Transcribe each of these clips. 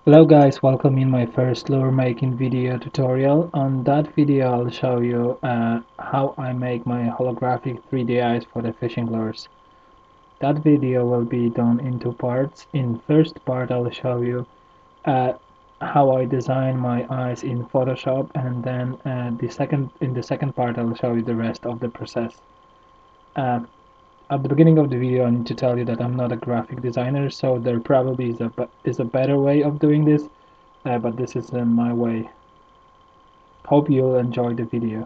Hello guys, welcome in my first lure making video tutorial. On that video I'll show you how I make my holographic 3D eyes for the fishing lures. That video will be done in two parts. In first part I'll show you uh, how I design my eyes in Photoshop, and then in the second part I'll show you the rest of the process. Uh, at the beginning of the video I need to tell you that I'm not a graphic designer, so there probably is a better way of doing this. But this is my way. Hope you'll enjoy the video.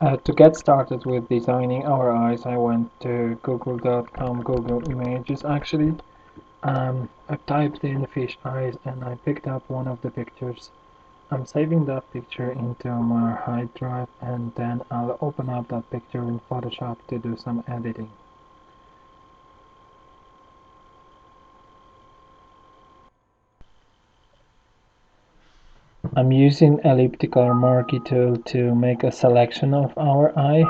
To get started with designing our eyes, I went to google.com, Google Images actually. I typed in fish eyes and I picked up one of the pictures. I'm saving that picture into my hard drive, and then I'll open up that picture in Photoshop to do some editing. I'm using elliptical marquee tool to make a selection of our eye.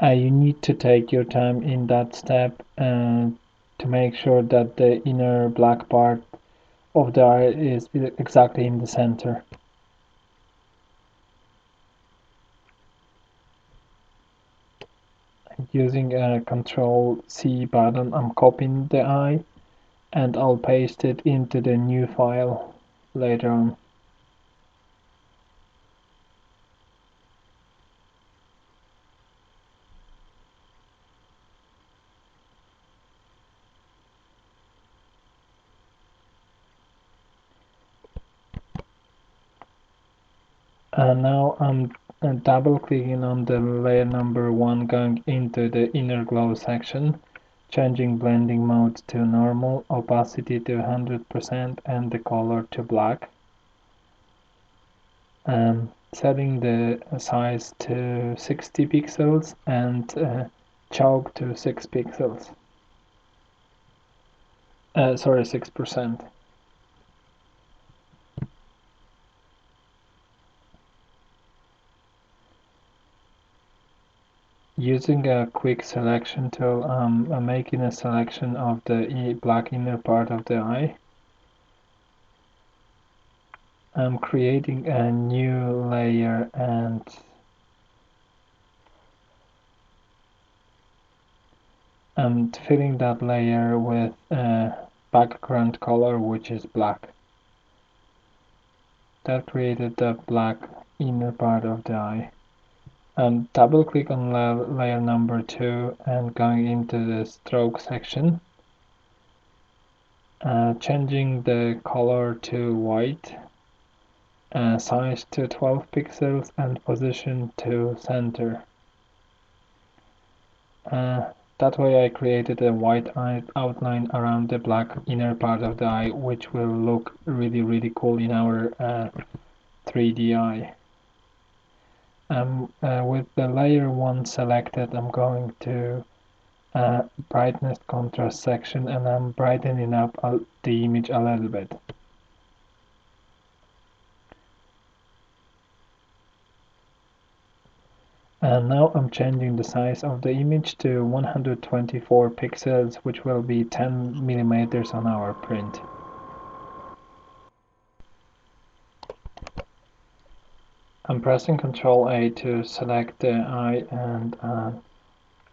You need to take your time in that step to make sure that the inner black part of the eye is exactly in the center. Using a Control C button, I'm copying the eye and I'll paste it into the new file later on. Now I'm double clicking on the layer number 1, going into the inner glow section, changing blending mode to normal, opacity to 100%, and the color to black. Setting the size to 60 pixels and choke to 6 pixels. Sorry, 6%. Using a quick selection tool, I'm making a selection of the black inner part of the eye. I'm creating a new layer and I'm filling that layer with a background color which is black. That created the black inner part of the eye. Double click on layer number 2 and going into the stroke section, changing the color to white, size to 12 pixels, and position to center. That way I created a white outline around the black inner part of the eye, which will look really cool in our 3D eye. With the layer 1 selected, I'm going to brightness contrast section, and I'm brightening up the image a little bit. And now I'm changing the size of the image to 124 pixels, which will be 10 millimeters on our print. I'm pressing Ctrl A to select the eye, and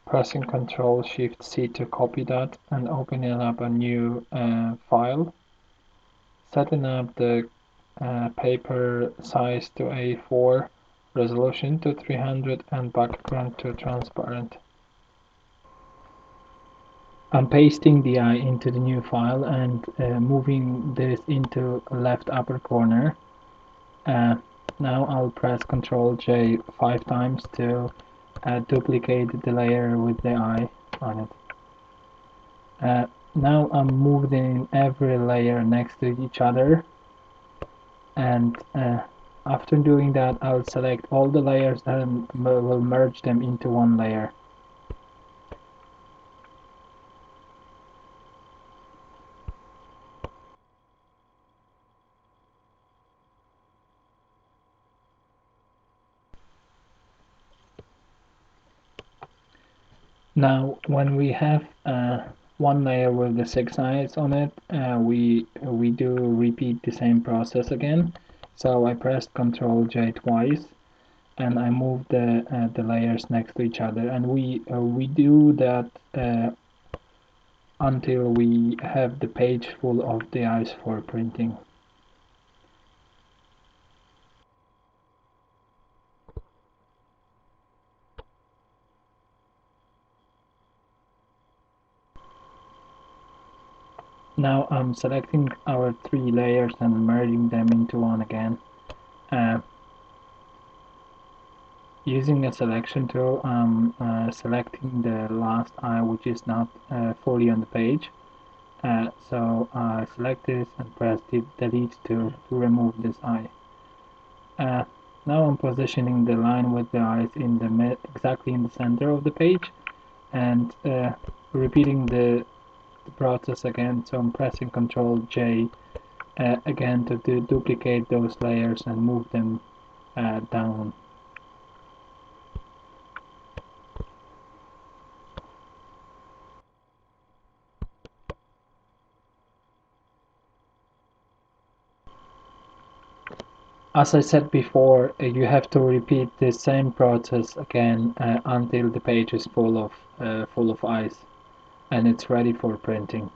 pressing Ctrl Shift C to copy that and opening up a new file. Setting up the paper size to A4, resolution to 300, and background to transparent. I'm pasting the eye into the new file and moving this into left upper corner. Now I'll press Ctrl J 5 times to duplicate the layer with the eye on it. Now I'm moving every layer next to each other, and after doing that I'll select all the layers and will merge them into one layer. Now, when we have one layer with the 6 eyes on it, we do repeat the same process again. So I pressed Ctrl J twice, and I move the layers next to each other, and we do that until we have the page full of the eyes for printing. Now I'm selecting our 3 layers and merging them into one again. Uh, Using a selection tool, I'm selecting the last eye which is not fully on the page. So I select this and press the delete tool to remove this eye. Now I'm positioning the line with the eyes in the exactly in the center of the page, and repeating the process again. So I'm pressing Ctrl J again to duplicate those layers and move them down. As I said before, you have to repeat the same process again until the page is full of eyes and it's ready for printing.